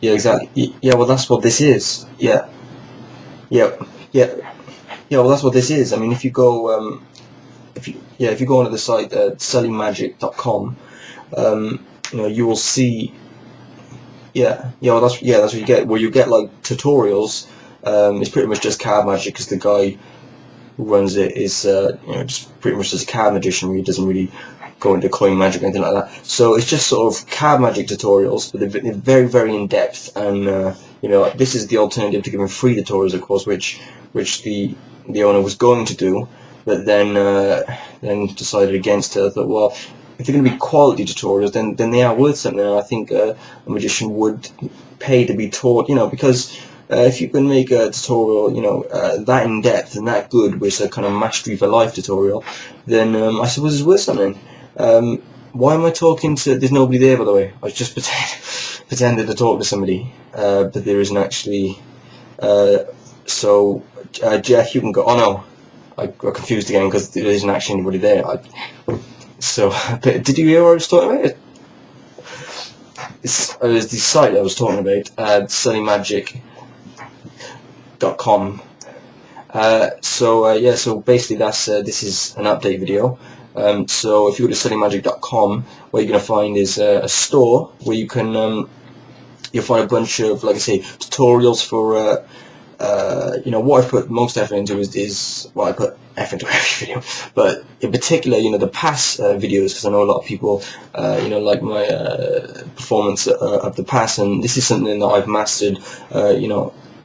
Yeah, exactly. Yeah, well, that's what this is. Yeah, yeah, yeah, yeah. Well, that's what this is. I mean, if you go, if you go onto the site SullyMagic.com, you will see. Well, that's what you get. Where you get like tutorials. It's pretty much just card magic because the guy who runs it is, just pretty much just a card magician. He doesn't really go into coin magic or anything like that. So it's just sort of card magic tutorials, but they're very, very in depth. And this is the alternative to giving free tutorials, of course, which the owner was going to do, but then decided against it. I thought, well, if they're going to be quality tutorials, then they are worth something. And I think a magician would pay to be taught, because if you can make a tutorial, that in depth and that good, which is a kind of mastery for life tutorial, then I suppose it's worth something. Why am I talking to? There's nobody there, by the way. I was just pretended to talk to somebody, but there isn't actually. So Jeff, you can go. Oh no, I got confused again because there isn't actually anybody there. But did you hear what I was talking about? It was the site I was talking about, SullyMagic.com. So basically this is an update video. So if you go to SullyMagic.com, what you're going to find is a store where you can you'll find a bunch of, like I say, tutorials for what I put most effort into is I put effort into every video, but in particular, the pass videos, because I know a lot of people, like my performance of the pass, and this is something that I've mastered. I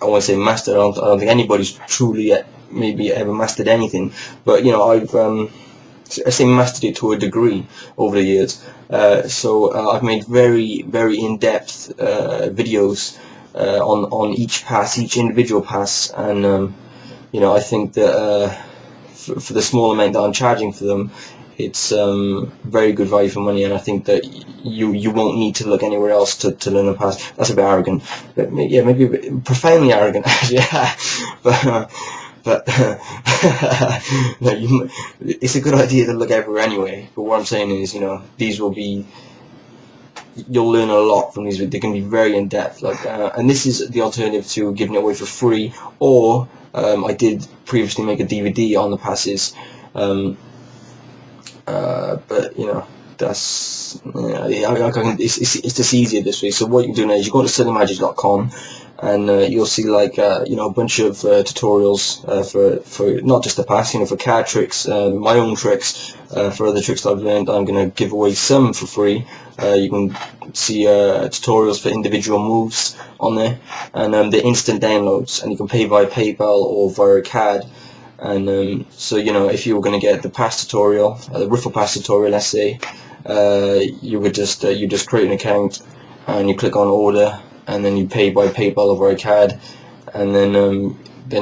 want to say mastered. I don't think anybody's truly maybe ever mastered anything, but I say mastered it to a degree over the years. So I've made very, very in-depth videos on each pass, each individual pass, and I think that for the small amount that I'm charging for them, it's very good value for money, and I think that you won't need to look anywhere else to learn a pass. That's a bit arrogant, but maybe a bit profoundly arrogant. Yeah, but it's a good idea to look everywhere anyway. But what I'm saying is, these will be. You'll learn a lot from these. They can be very in depth, and this is the alternative to giving it away for free. Or I did previously make a DVD on the passes, but that's it's just easier this way. So what you can do now is you go to SullyMagic.com, and you'll see a bunch of tutorials for not just the pass, for card tricks, my own tricks, for other tricks that I've learned. I'm going to give away some for free. You can see tutorials for individual moves on there, and the instant downloads, and you can pay via PayPal or via a card. And so if you were going to get the pass tutorial, the riffle pass tutorial, let's say, you would just create an account and you click on order, and then you pay by PayPal or via card, and then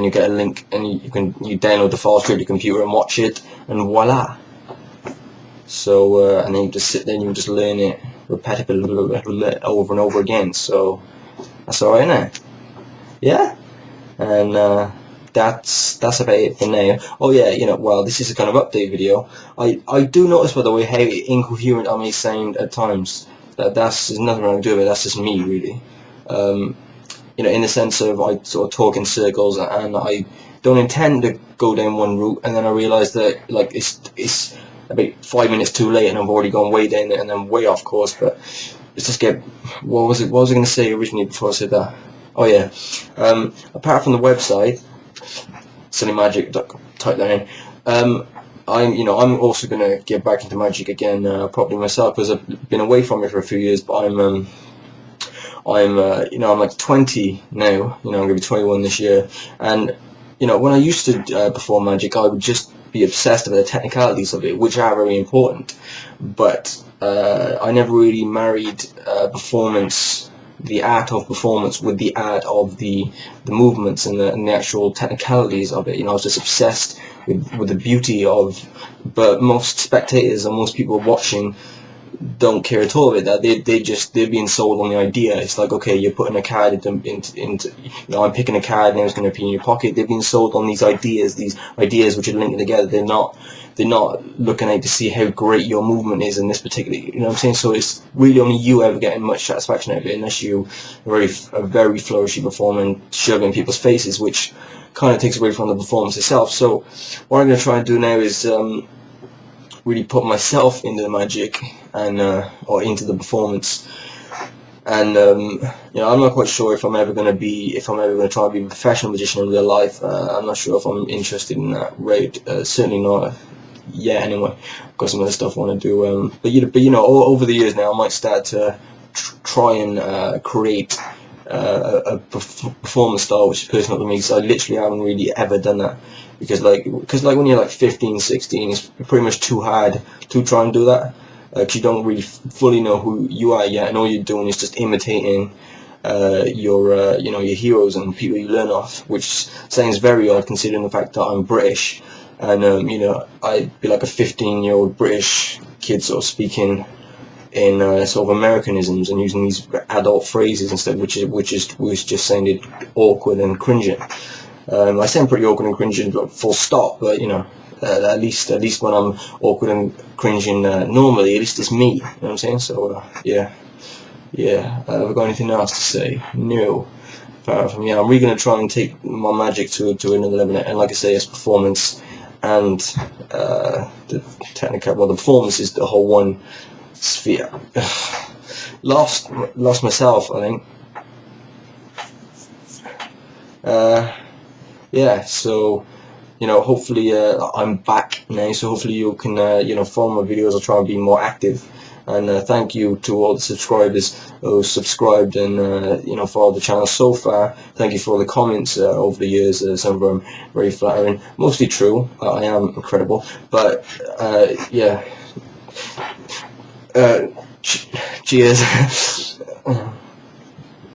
you get a link, and you download the file straight to your computer and watch it, and voila. So and then you just sit there and you just learn it repetitively over and over again. So that's alright now. Yeah, and that's about it for now. Oh yeah, well, this is a kind of update video. I do notice, by the way, how incoherent I may sound at times. There's nothing I can do about it. That's just me, really. In the sense of I sort of talk in circles, and I don't intend to go down one route, and then I realise that it's about 5 minutes too late, and I've already gone way down there and then way off course. But let's just get what was I going to say originally before I said that? Oh yeah, apart from the website SullyMagic, type that in. I'm also going to get back into magic again properly myself, because I've been away from it for a few years. But I'm like 20 now. I'm going to be 21 this year, and when I used to perform magic, I would just be obsessed with the technicalities of it, which are very important. But I never really married performance, the art of performance, with the art of the movements and the actual technicalities of it. I was just obsessed with the beauty of. But most spectators and most people watching don't care at all about that. They're being sold on the idea. It's like, okay, you're putting a card into I'm picking a card and it's going to appear in your pocket. They're being sold on these ideas which are linking together. They're not looking at to see how great your movement is in this particular, you know what I'm saying? So it's really only you ever getting much satisfaction out of it, unless you are a very flourishy performer and shove in people's faces, which kind of takes away from the performance itself. So what I'm going to try and do now is really put myself into the magic and or into the performance. And I'm not quite sure if I'm ever going to try and be a professional magician in real life. I'm not sure if I'm interested in that route. Certainly not yet. Anyway, I've got some other stuff I want to do. But over the years now, I might start to try and create a performance style which is personal to me. Because I literally haven't really ever done that. Because when you're like 15, 16, it's pretty much too hard to try and do that. Because you don't really fully know who you are yet, and all you're doing is just imitating your heroes and people you learn off, which sounds very odd considering the fact that I'm British, and I'd be like a 15-year-old British kid sort of speaking in sort of Americanisms and using these adult phrases and stuff, which just sounded awkward and cringing. I sound pretty awkward and cringing, full stop, but at least when I'm awkward and cringing normally, at least it's me, you know what I'm saying? So yeah. Have I got anything else to say? No. Apart from I'm really going to try and take my magic to another level, and like I say, it's performance and the technical. Well, the performance is the whole one sphere. lost myself, I think. So hopefully I'm back now, so hopefully you can follow my videos. I'll try and be more active, and thank you to all the subscribers who subscribed and followed the channel so far. Thank you for all the comments over the years. Some of them very flattering, mostly true. I am incredible, but cheers.